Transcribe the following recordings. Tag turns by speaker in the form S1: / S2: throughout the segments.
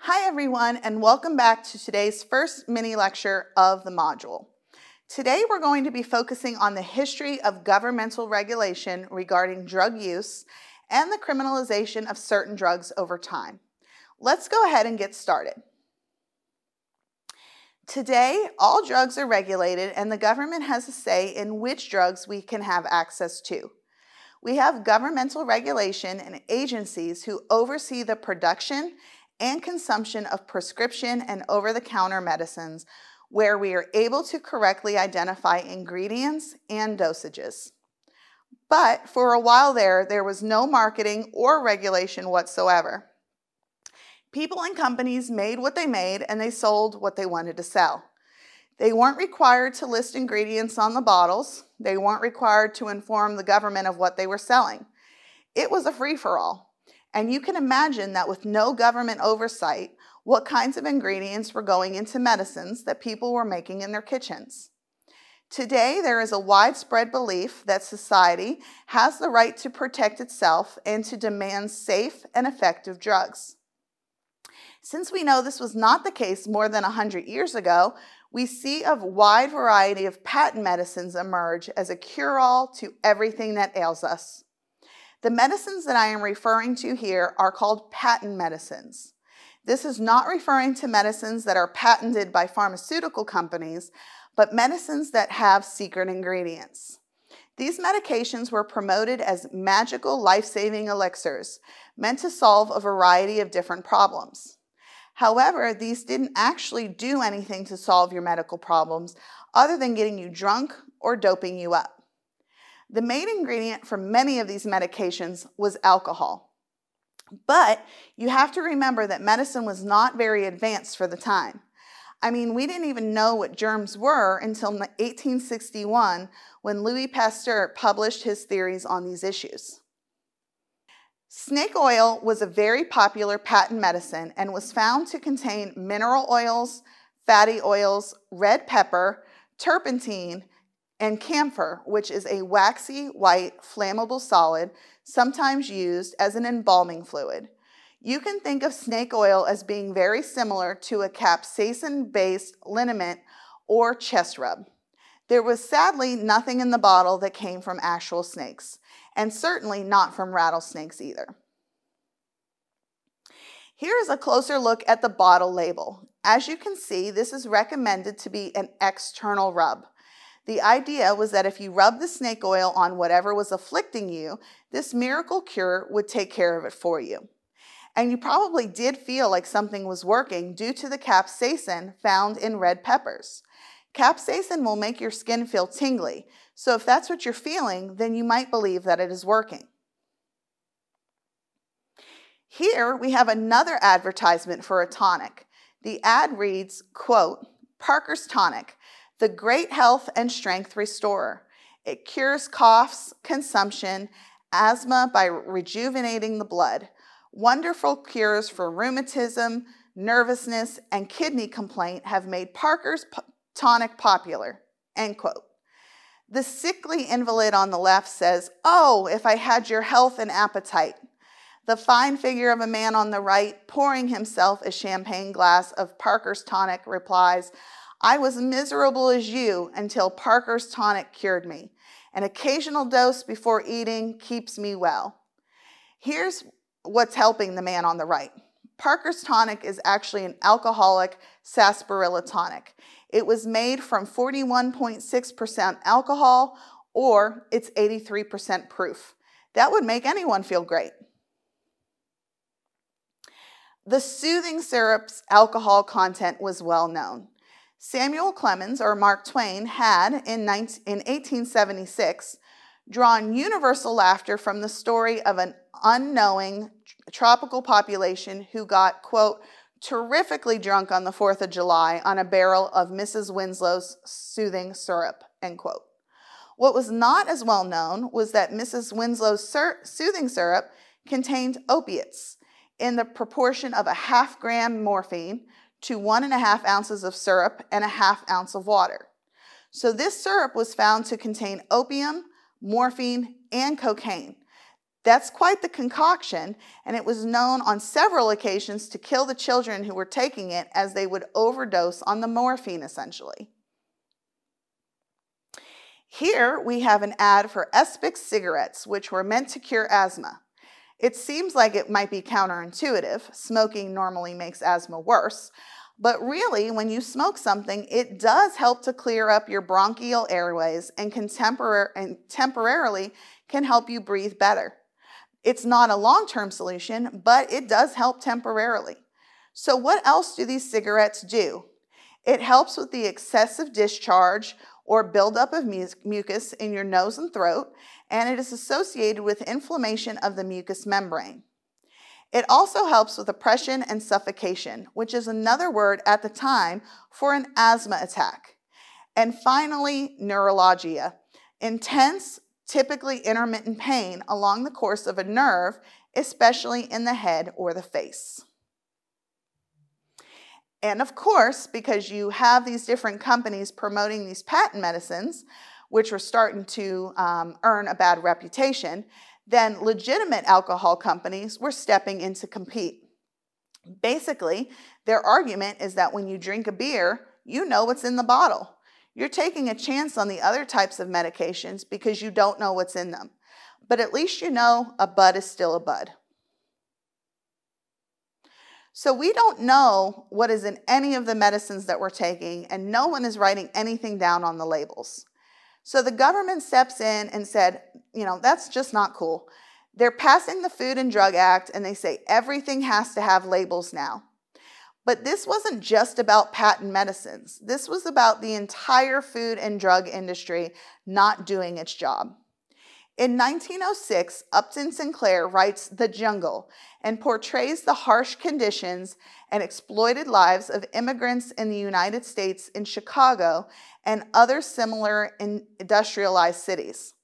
S1: Hi everyone, and welcome back to today's first mini lecture of the module. Today we're going to be focusing on the history of governmental regulation regarding drug use and the criminalization of certain drugs over time. Let's go ahead and get started. Today, all drugs are regulated and the government has a say in which drugs we can have access to. We have governmental regulation and agencies who oversee the production and consumption of prescription and over-the-counter medicines where we are able to correctly identify ingredients and dosages. But for a while there was no marketing or regulation whatsoever. People and companies made what they made and they sold what they wanted to sell. They weren't required to list ingredients on the bottles. They weren't required to inform the government of what they were selling. It was a free-for-all. And you can imagine that with no government oversight, what kinds of ingredients were going into medicines that people were making in their kitchens. Today, there is a widespread belief that society has the right to protect itself and to demand safe and effective drugs. Since we know this was not the case more than 100 years ago, we see a wide variety of patent medicines emerge as a cure-all to everything that ails us. The medicines that I am referring to here are called patent medicines. This is not referring to medicines that are patented by pharmaceutical companies, but medicines that have secret ingredients. These medications were promoted as magical life-saving elixirs, meant to solve a variety of different problems. However, these didn't actually do anything to solve your medical problems other than getting you drunk or doping you up. The main ingredient for many of these medications was alcohol. But you have to remember that medicine was not very advanced for the time. I mean, we didn't even know what germs were until 1861 when Louis Pasteur published his theories on these issues. Snake oil was a very popular patent medicine and was found to contain mineral oils, fatty oils, red pepper, turpentine, and camphor, which is a waxy, white, flammable solid, sometimes used as an embalming fluid. You can think of snake oil as being very similar to a capsaicin-based liniment or chest rub. There was sadly nothing in the bottle that came from actual snakes, and certainly not from rattlesnakes either. Here is a closer look at the bottle label. As you can see, this is recommended to be an external rub. The idea was that if you rub the snake oil on whatever was afflicting you, this miracle cure would take care of it for you. And you probably did feel like something was working due to the capsaicin found in red peppers. Capsaicin will make your skin feel tingly, so if that's what you're feeling, then you might believe that it is working. Here we have another advertisement for a tonic. The ad reads, quote, "Parker's Tonic, the great health and strength restorer. It cures coughs, consumption, asthma by rejuvenating the blood. Wonderful cures for rheumatism, nervousness, and kidney complaint have made Parker's Tonic popular." End quote. The sickly invalid on the left says, "Oh, if I had your health and appetite." The fine figure of a man on the right, pouring himself a champagne glass of Parker's Tonic, replies, "I was miserable as you until Parker's Tonic cured me. An occasional dose before eating keeps me well." Here's what's helping the man on the right. Parker's Tonic is actually an alcoholic sarsaparilla tonic. It was made from 41.6% alcohol, or it's 83% proof. That would make anyone feel great. The soothing syrup's alcohol content was well known. Samuel Clemens, or Mark Twain, had, in 1876, drawn universal laughter from the story of an unknowing tropical population who got, quote, "terrifically drunk on the 4th of July on a barrel of Mrs. Winslow's soothing syrup," end quote. What was not as well known was that Mrs. Winslow's soothing syrup contained opiates in the proportion of a half-gram morphine to 1.5 ounces of syrup and a half ounce of water. So this syrup was found to contain opium, morphine, and cocaine. That's quite the concoction, and it was known on several occasions to kill the children who were taking it, as they would overdose on the morphine essentially. Here we have an ad for Espix cigarettes, which were meant to cure asthma. It seems like it might be counterintuitive. Smoking normally makes asthma worse. But really, when you smoke something, it does help to clear up your bronchial airways and temporarily can help you breathe better. It's not a long-term solution, but it does help temporarily. So what else do these cigarettes do? It helps with the excessive discharge or buildup of mucus in your nose and throat, and it is associated with inflammation of the mucous membrane. It also helps with oppression and suffocation, which is another word at the time for an asthma attack. And finally, neuralgia, intense, typically intermittent pain along the course of a nerve, especially in the head or the face. And of course, because you have these different companies promoting these patent medicines, which were starting to earn a bad reputation, then legitimate alcohol companies were stepping in to compete. Basically, their argument is that when you drink a beer, you know what's in the bottle. You're taking a chance on the other types of medications because you don't know what's in them. But at least you know a bud is still a bud. So we don't know what is in any of the medicines that we're taking, and no one is writing anything down on the labels. So the government steps in and said, that's just not cool. They're passing the Food and Drug Act, and they say everything has to have labels now. But this wasn't just about patent medicines. This was about the entire food and drug industry not doing its job. In 1906, Upton Sinclair writes The Jungle and portrays the harsh conditions and exploited lives of immigrants in the United States in Chicago and other similar industrialized cities.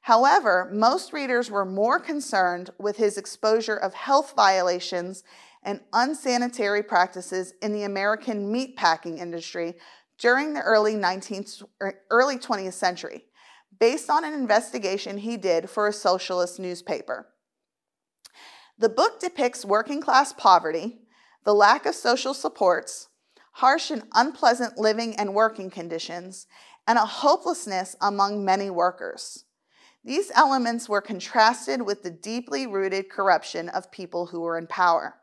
S1: However, most readers were more concerned with his exposure of health violations and unsanitary practices in the American meatpacking industry during the early 20th century, based on an investigation he did for a socialist newspaper. The book depicts working-class poverty, the lack of social supports, harsh and unpleasant living and working conditions, and a hopelessness among many workers. These elements were contrasted with the deeply rooted corruption of people who were in power.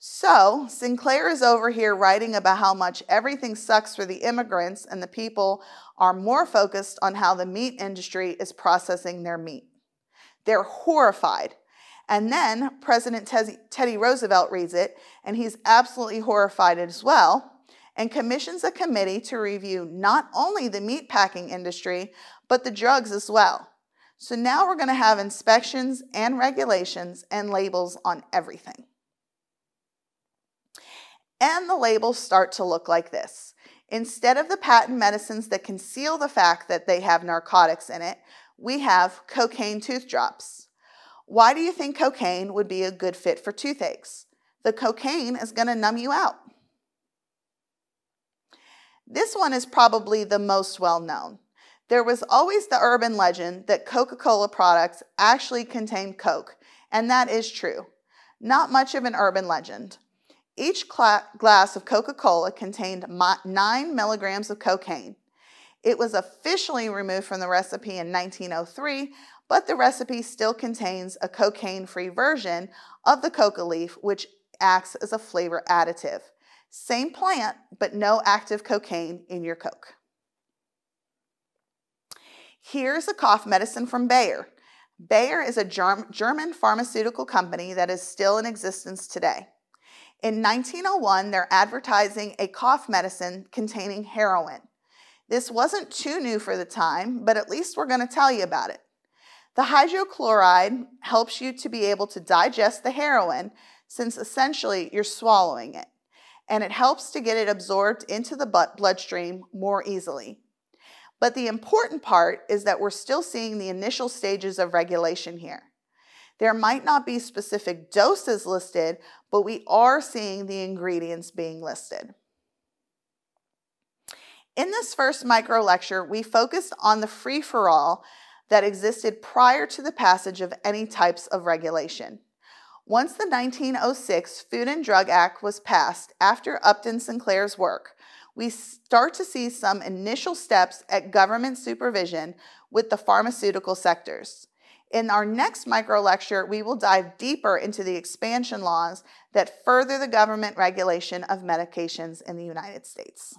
S1: So, Sinclair is over here writing about how much everything sucks for the immigrants, and the people are more focused on how the meat industry is processing their meat. They're horrified. And then President Teddy Roosevelt reads it, and he's absolutely horrified as well, and commissions a committee to review not only the meatpacking industry, but the drugs as well. So now we're going to have inspections and regulations and labels on everything. And the labels start to look like this. Instead of the patent medicines that conceal the fact that they have narcotics in it, we have cocaine tooth drops. Why do you think cocaine would be a good fit for toothaches? The cocaine is going to numb you out. This one is probably the most well known. There was always the urban legend that Coca-Cola products actually contained Coke, and that is true. Not much of an urban legend. Each glass of Coca-Cola contained 9 milligrams of cocaine. It was officially removed from the recipe in 1903, but the recipe still contains a cocaine-free version of the coca leaf, which acts as a flavor additive. Same plant, but no active cocaine in your Coke. Here's a cough medicine from Bayer. Bayer is a German pharmaceutical company that is still in existence today. In 1901, they're advertising a cough medicine containing heroin. This wasn't too new for the time, but at least we're going to tell you about it. The hydrochloride helps you to be able to digest the heroin, since essentially you're swallowing it, and it helps to get it absorbed into the bloodstream more easily. But the important part is that we're still seeing the initial stages of regulation here. There might not be specific doses listed, but we are seeing the ingredients being listed. In this first micro lecture, we focused on the free-for-all that existed prior to the passage of any types of regulation. Once the 1906 Food and Drug Act was passed after Upton Sinclair's work, we start to see some initial steps at government supervision with the pharmaceutical sectors. In our next micro lecture, we will dive deeper into the expansion laws that further the government regulation of medications in the United States.